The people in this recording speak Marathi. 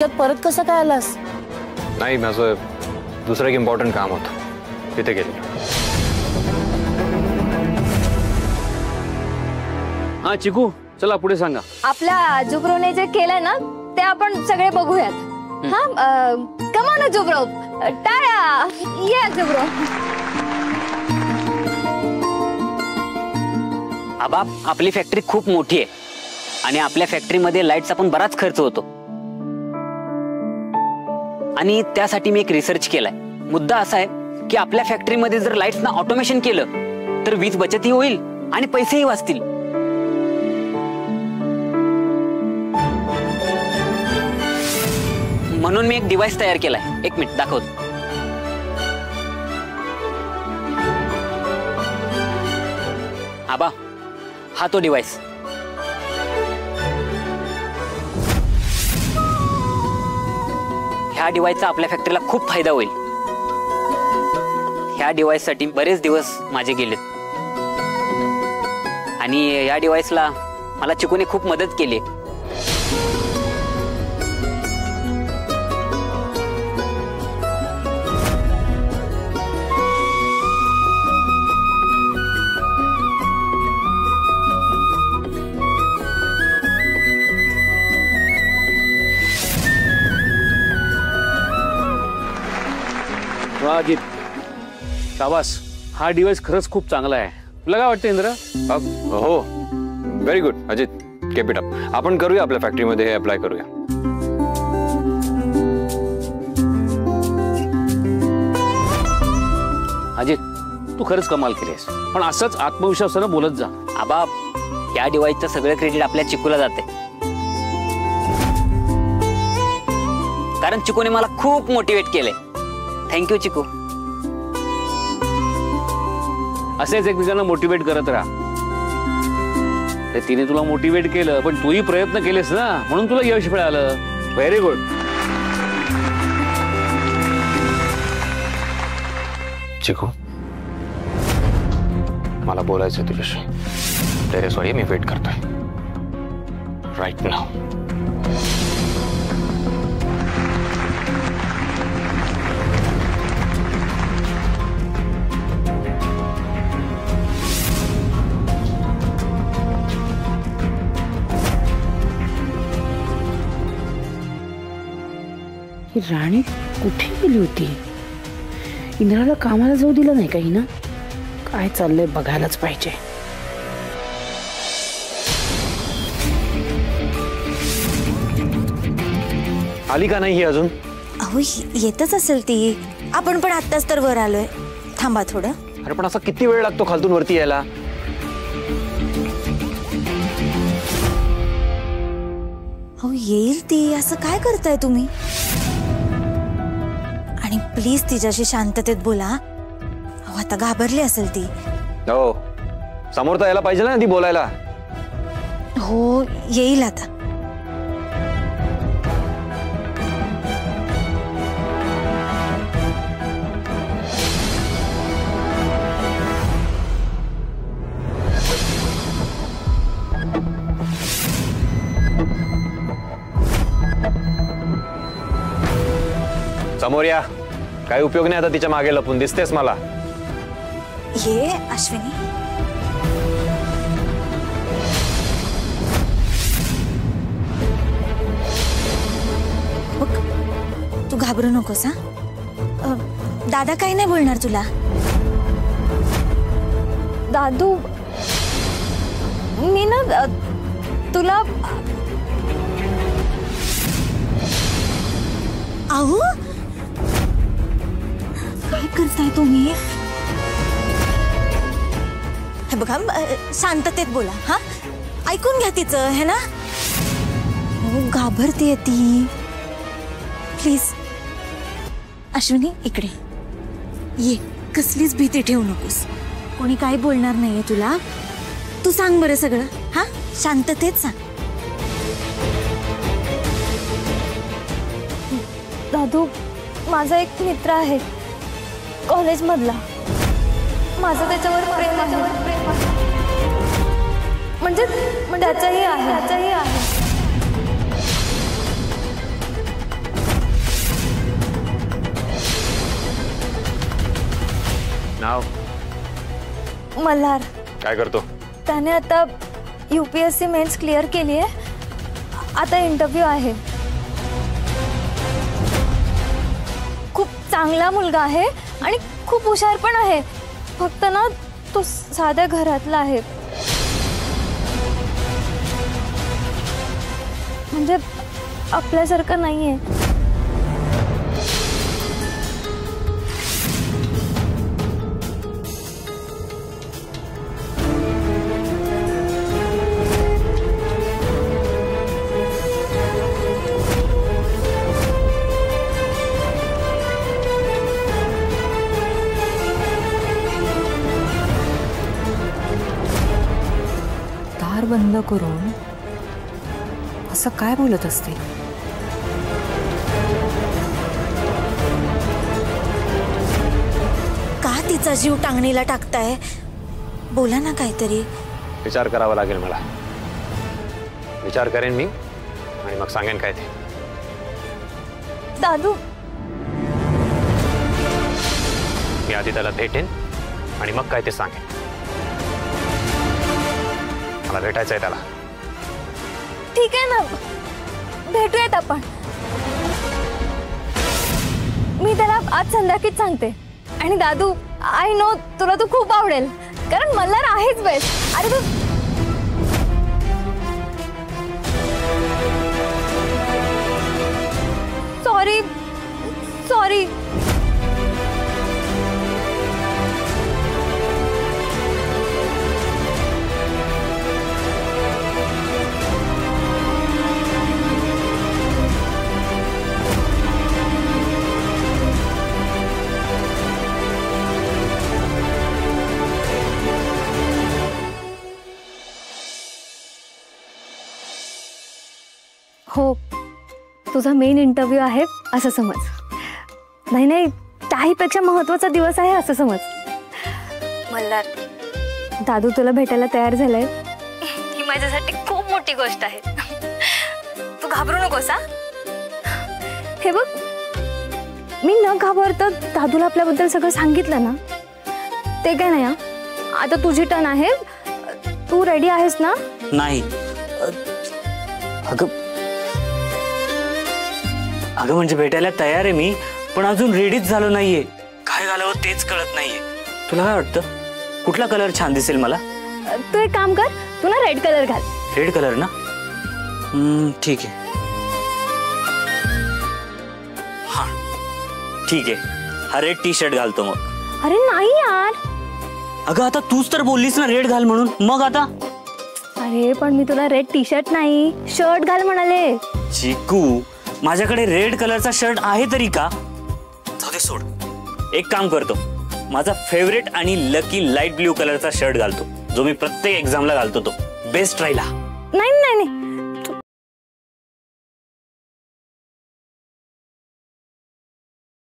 परत कसं काय आलास? नाही, माझं दुसरं एक इम्पॉर्टंट काम होतं, तिथे गेले. हा चिकू, चला पुढे सांगा. आपल्या जुब्रोने जे केलंय ना ते आपण सगळे बघूयात. हा, कम ऑन जुब्रो, टाळ्या. ये जुब्रो. आबा, आपली फॅक्टरी खूप मोठी आहे आणि आपल्या फॅक्टरीमध्ये लाईट्सचा पण बराच खर्च होतो आणि त्यासाठी मी एक रिसर्च केलाय. मुद्दा असा आहे की आपल्या फॅक्टरीमध्ये जर लाईट्सना ऑटोमेशन केलं तर वीज बचतही होईल आणि पैसेही वाचतील. म्हणून मी एक डिव्हाइस तयार केलाय. एक मिनिट दाखवतो. आबा, हा तो डिव्हाइस. ह्या डिव्हाइसचा आपल्या फॅक्टरीला खूप फायदा होईल. ह्या डिव्हाइससाठी बरेच दिवस माझे गेलेत आणि या डिव्हाइसला मला चिकूने खूप मदत केली. अजित, शाबास. हा डिव्हाइस खरंच खूप चांगला आहे. तुला काय वाटतं इंद्र? हो, very good Ajit, keep it up. आपण करूया, आपल्या फॅक्टरीमध्ये हे अप्लाय करूया. अजित, तू खरंच कमाल केलीस, पण असंच आत्मविश्वासानं बोलत जा. आबा, या डिव्हाइसचं सगळं क्रेडिट आपल्या चिकूला जाते, कारण चिकूने मला खूप मोटिवेट केले. थँक्यू चिकू. असेच एकमेकांना मोटिवेट करत राहा. तिने तुला मोटिवेट केलं, पण तूही प्रयत्न केलेस ना, म्हणून तुला यश मिळालं. Very good. चिकू, मला बोलायचं तुझ्याशी. टेरेसवर मी वेट करतोय राईट नाउ. राणी कुठे गेली होती? इंद्राला कामाला जाऊ दिलं नाही काही ना? काय चाललंय बघायलाच पाहिजे. आली का नाही ही अजून? अहो, येतच असेल ती. आपण पण आत्ताच तर वर आलोय. थांबा थोडं. अरे पण असा किती वेळ लागतो खालतून वरती यायला? अहो, येईल ती. असं काय करताय तुम्ही? आणि प्लीज तिच्याशी शांततेत बोला. अहो, आता घाबरली असेल ती. हो, समोर तर यायला पाहिजे ना ती बोलायला. हो, येईल आता. समोर या. काही उपयोग नाही आता तिच्या मागे लपून. दिसतेस मला. ये अश्विनी. तू घाबरू नकोस. हा, दादा काही नाही बोलणार तुला. दादू, मी ना तुला. अहो, काय करताय तुम्ही? हे बघा, शांततेत बोला. हा, ऐकून घ्या तिचं, है ना? घाबरतीये ती. प्लीज अश्विनी, इकडे ये. कसलीच भीती ठेवू नकोस. कोणी काही बोलणार नाहीये तुला. तू सांग बरं सगळं. हा, शांततेत सांग. दादू, माझा एक मित्र आहे कॉलेजमधला. माझं त्याच्यावर प्रेम आहे. म्हणजे त्याचंही आहे. मल्हार काय करतो? त्याने आता UPSC मेन्स क्लिअर केली आहे. आता इंटरव्ह्यू आहे. खूप चांगला मुलगा आहे आणि खूप हुशार पण आहे. फक्त ना तो साध्या घरातला आहे. म्हणजे आपल्यासारखं नाहीये. दार बंद करून असं काय बोलत असते? का तिचा जीव टांगणीला टाकताय? बोला ना काहीतरी. विचार करावा लागेल मला. विचार करेन मी आणि मग सांगेन काय ते. दादू, मी आधी त्याला भेटेन आणि मग काय ते सांगेन. मला भेटायचंय त्याला. ठीक आहे ना, भेटूयात आपण. मी त्याला आज संध्याकाळीच सांगते. आणि दादू, आय नो तुला तू खूप आवडेल, कारण मल्हार आहेच बेस्ट. अरे तू सॉरी सॉरी. हो, तुझा मेन इंटरव्ह्यू आहे असं समज. नाही नाही, त्याहीपेक्षा महत्त्वाचा दिवस आहे असं समज. मल्हार, दादू तुला भेटायला तयार झालाय. ही माझ्यासाठी खूप मोठी गोष्ट आहे. तू घाबरू नकोस हा. हे बघ, मी न घाबरता दादूला आपल्याबद्दल सगळं सांगितलं ना. ते काय नाही हा. आता तुझी टर्न आहे. तू रेडी आहेस ना? नाही. अगं म्हणजे भेटायला तयार आहे मी, पण अजून रेडीच झालो नाहीये. काय घालावं तेच कळत नाहीये. तुला काय वाटतं, कुठला कलर छान दिसेल मला? तू एक काम कर, तू ना रेड कलर घाल. रेड कलर ना? ठीक आहे. हा ठीक आहे, हा रेड टी शर्ट घालतो मग. अरे नाही यार. अगं आता तूच तर बोललीस ना रेड घाल म्हणून, मग आता? अरे पण मी तुला रेड टी शर्ट नाही, शर्ट घाल म्हणाले. चिकू, माझ्याकडे रेड कलरचा शर्ट आहे तरी का? जाऊ दे, सोड. एक काम करतो, माझा फेवरेट आणि लकी लाईट ब्ल्यू कलरचा शर्ट घालतो, जो मी प्रत्येक एक्झामला घालतो. तो बेस्ट राहिला. नाही नाही नाही,